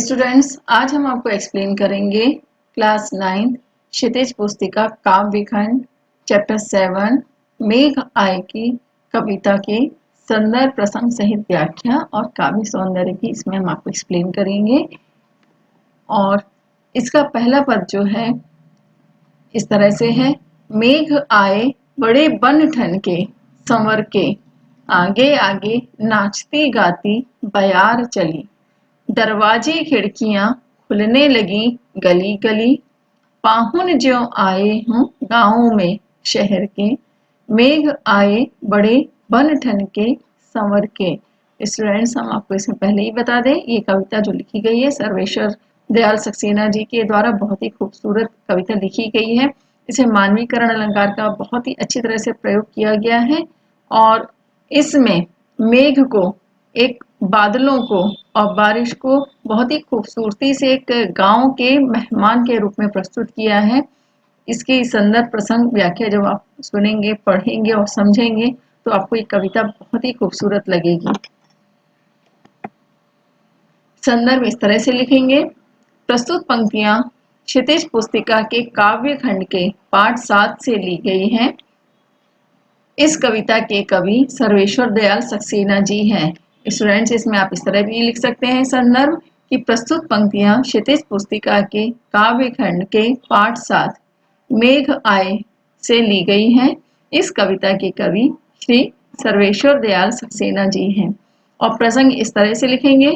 Students, आज हम आपको एक्सप्लेन करेंगे क्लास 9 क्षितिज पुस्तिका काव्य खंड चैप्टर 7 मेघ आए की कविता के संदर्भ प्रसंग सहित व्याख्या और काव्य सौंदर्य की इसमें हम आपको एक्सप्लेन करेंगे। और इसका पहला पद जो है इस तरह से है, मेघ आए बड़े बन ठन के संवर के, आगे आगे नाचती गाती बयार चली, दरवाजे खिड़कियां खुलने लगी गली गली, पाहुन ज्यों आए हों गाँव में शहर के, मेघ आए बड़े बन ठन के संवर के। स्टूडेंट्स, हम आपको इसमें पहले ही बता दें, ये कविता जो लिखी गई है सर्वेश्वर दयाल सक्सेना जी के द्वारा बहुत ही खूबसूरत कविता लिखी गई है। इसे मानवीकरण अलंकार का बहुत ही अच्छी तरह से प्रयोग किया गया है और इसमें मेघ को, एक बादलों को और बारिश को बहुत ही खूबसूरती से एक गांव के मेहमान के रूप में प्रस्तुत किया है। इसकी संदर्भ प्रसंग व्याख्या जब आप सुनेंगे, पढ़ेंगे और समझेंगे तो आपको ये कविता बहुत ही खूबसूरत लगेगी। संदर्भ इस तरह से लिखेंगे। प्रस्तुत पंक्तियां क्षितिज पुस्तिका के काव्य खंड के पाठ 7 से ली गई हैं। इस कविता के कवि सर्वेश्वर दयाल सक्सेना जी हैं। स्टूडेंट्स, इसमें आप इस तरह भी लिख सकते हैं संदर्भ कि प्रस्तुत पंक्तियां क्षितिज पुस्तिका के काव्य खंड के पाठ 7 मेघ आए से ली गई हैं। इस कविता के कवि श्री सर्वेश्वर दयाल सक्सेना जी हैं। और प्रसंग इस तरह से लिखेंगे।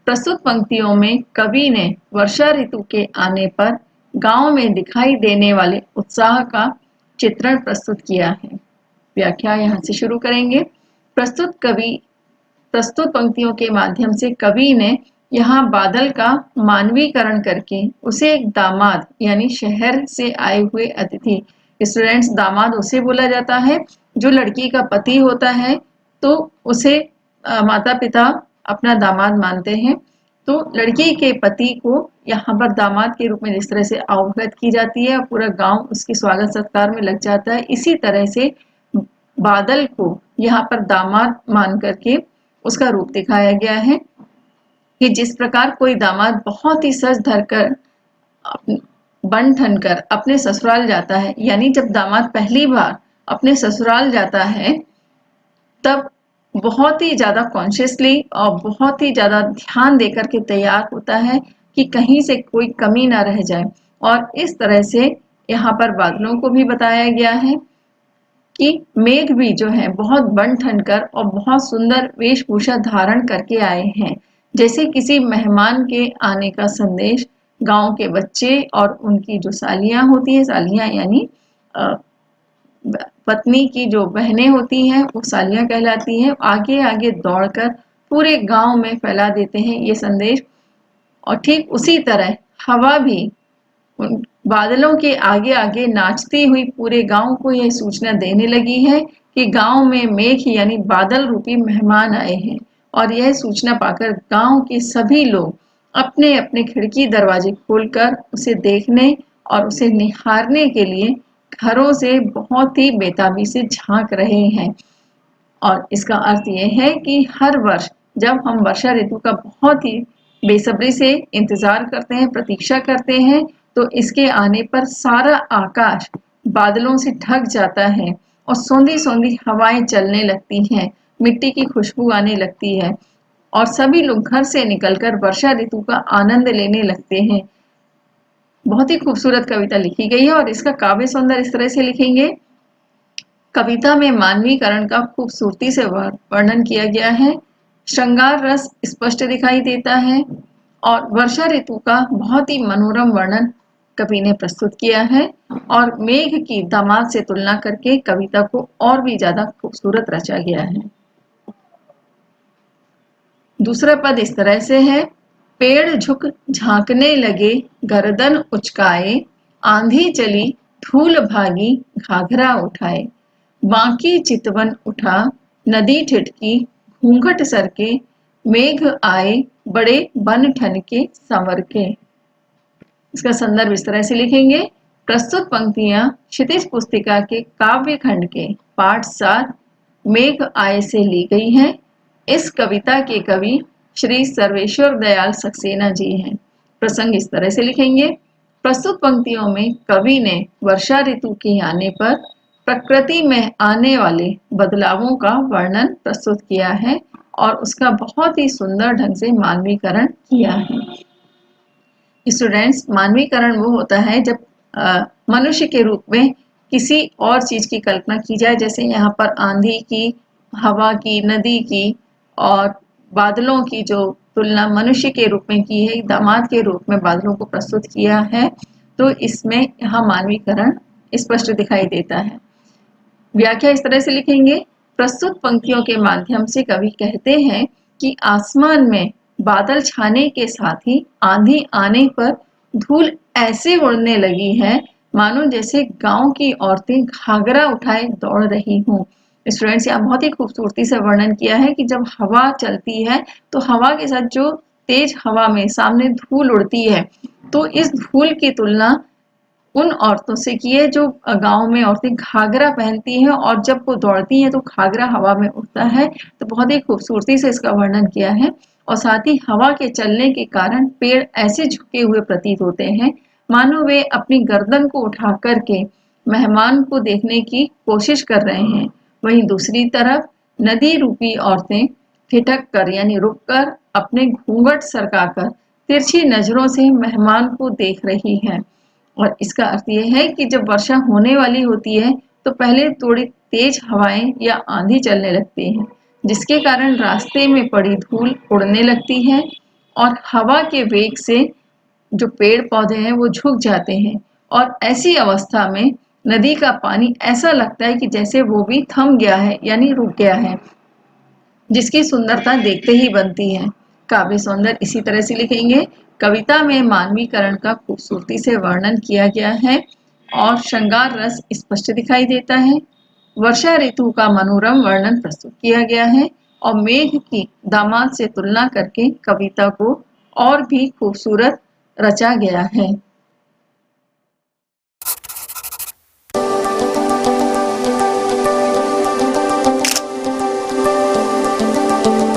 प्रस्तुत पंक्तियों में कवि ने वर्षा ऋतु के आने पर गांव में दिखाई देने वाले उत्साह का चित्रण प्रस्तुत किया है। व्याख्या यहाँ से शुरू करेंगे। प्रस्तुत पंक्तियों के माध्यम से कवि ने यहाँ बादल का मानवीकरण करके उसे एक दामाद यानी शहर से आए हुए अतिथि, स्टूडेंट्स दामाद उसे बोला जाता है जो लड़की का पति होता है, तो उसे माता पिता अपना दामाद मानते हैं। तो लड़की के पति को यहाँ पर दामाद के रूप में जिस तरह से अवगत की जाती है और पूरा गांव उसके स्वागत सत्कार में लग जाता है, इसी तरह से बादल को यहाँ पर दामाद मान करके उसका रूप दिखाया गया है कि जिस प्रकार कोई दामाद बहुत ही सज धर कर बन ठन कर अपने ससुराल जाता है, यानी जब दामाद पहली बार अपने ससुराल जाता है तब बहुत ही ज्यादा कॉन्शियसली और बहुत ही ज्यादा ध्यान देकर के तैयार होता है कि कहीं से कोई कमी ना रह जाए। और इस तरह से यहाँ पर बादलों को भी बताया गया है कि मेघ भी जो है बहुत बन ठन कर और बहुत सुंदर वेशभूषा धारण करके आए हैं, जैसे किसी मेहमान के आने का संदेश गांव के बच्चे और उनकी जो सालियां होती है, सालियां यानी पत्नी की जो बहनें होती हैं वो सालियां कहलाती हैं, आगे आगे दौड़कर पूरे गांव में फैला देते हैं ये संदेश। और ठीक उसी तरह हवा भी उन बादलों के आगे आगे नाचती हुई पूरे गांव को यह सूचना देने लगी है कि गांव में मेघ यानी बादल रूपी मेहमान आए हैं। और यह सूचना पाकर गांव के सभी लोग अपने अपने खिड़की दरवाजे खोलकर उसे देखने और उसे निहारने के लिए घरों से बहुत ही बेताबी से झांक रहे हैं। और इसका अर्थ यह है कि हर वर्ष जब हम वर्षा ऋतु का बहुत ही बेसब्री से इंतजार करते हैं, प्रतीक्षा करते हैं, तो इसके आने पर सारा आकाश बादलों से ढक जाता है और सौंधी सौंधी हवाएं चलने लगती हैं, मिट्टी की खुशबू आने लगती है और सभी लोग घर से निकलकर वर्षा ऋतु का आनंद लेने लगते हैं। बहुत ही खूबसूरत कविता लिखी गई है और इसका काव्य सौंदर्य इस तरह से लिखेंगे। कविता में मानवीकरण का खूबसूरती से वर्णन किया गया है, श्रृंगार रस स्पष्ट दिखाई देता है और वर्षा ऋतु का बहुत ही मनोरम वर्णन कवि ने प्रस्तुत किया है और मेघ की दामाद से तुलना करके कविता को और भी ज्यादा खूबसूरत रचा गया है। दूसरा पद इस तरह से है, पेड़ झुक झांकने लगे गर्दन उचकाए, आंधी चली धूल भागी घाघरा उठाए, बांकी चितवन उठा नदी ठिठकी घूंघट सरके, मेघ आए बड़े बन ठन के संवर के। इसका संदर्भ इस तरह से लिखेंगे। प्रस्तुत पंक्तियां क्षितिज पुस्तिका के काव्य खंड के पाठ 7 मेघ आए से ली गई हैं। इस कविता के कवि श्री सर्वेश्वर दयाल सक्सेना जी हैं। प्रसंग इस तरह से लिखेंगे। प्रस्तुत पंक्तियों में कवि ने वर्षा ऋतु के आने पर प्रकृति में आने वाले बदलावों का वर्णन प्रस्तुत किया है और उसका बहुत ही सुंदर ढंग से मानवीकरण किया है। स्टूडेंट्स, मानवीकरण वो होता है जब मनुष्य के रूप में किसी और चीज की कल्पना की जाए, जैसे यहाँ पर आंधी की, हवा की, नदी की और बादलों की जो तुलना मनुष्य के रूप में की है, दामाद के रूप में बादलों को प्रस्तुत किया है, तो इसमें यहाँ मानवीकरण स्पष्ट दिखाई देता है। व्याख्या इस तरह से लिखेंगे। प्रस्तुत पंक्तियों के माध्यम से कवि कहते हैं कि आसमान में बादल छाने के साथ ही आंधी आने पर धूल ऐसे उड़ने लगी है मानो जैसे गांव की औरतें घाघरा उठाए दौड़ रही हों। स्टूडेंट्स, यहाँ बहुत ही खूबसूरती से वर्णन किया है कि जब हवा चलती है तो हवा के साथ जो तेज हवा में सामने धूल उड़ती है, तो इस धूल की तुलना उन औरतों से की है जो गांव में औरतें घाघरा पहनती हैं और जब वो दौड़ती हैं तो घाघरा हवा में उड़ता है। तो बहुत ही खूबसूरती से इसका वर्णन किया है। और साथ ही हवा के चलने के कारण पेड़ ऐसे झुके हुए प्रतीत होते हैं मानो वे अपनी गर्दन को उठा करके मेहमान को देखने की कोशिश कर रहे हैं। वहीं दूसरी तरफ नदी रूपी औरतें ठिठक कर यानी रुक कर अपने घूंघट सरकाकर तिरछी नजरों से मेहमान को देख रही हैं। और इसका अर्थ यह है कि जब वर्षा होने वाली होती है तो पहले थोड़ी तेज हवाएं या आंधी चलने लगती है, जिसके कारण रास्ते में पड़ी धूल उड़ने लगती है और हवा के वेग से जो पेड़ पौधे हैं वो झुक जाते हैं। और ऐसी अवस्था में नदी का पानी ऐसा लगता है कि जैसे वो भी थम गया है यानी रुक गया है, जिसकी सुंदरता देखते ही बनती है। काव्य सौंदर्य इसी तरह से लिखेंगे। कविता में मानवीकरण का खूबसूरती से वर्णन किया गया है और श्रृंगार रस स्पष्ट दिखाई देता है। वर्षा ऋतु का मनोरम वर्णन प्रस्तुत किया गया है और मेघ की दामाद से तुलना करके कविता को और भी खूबसूरत रचा गया है।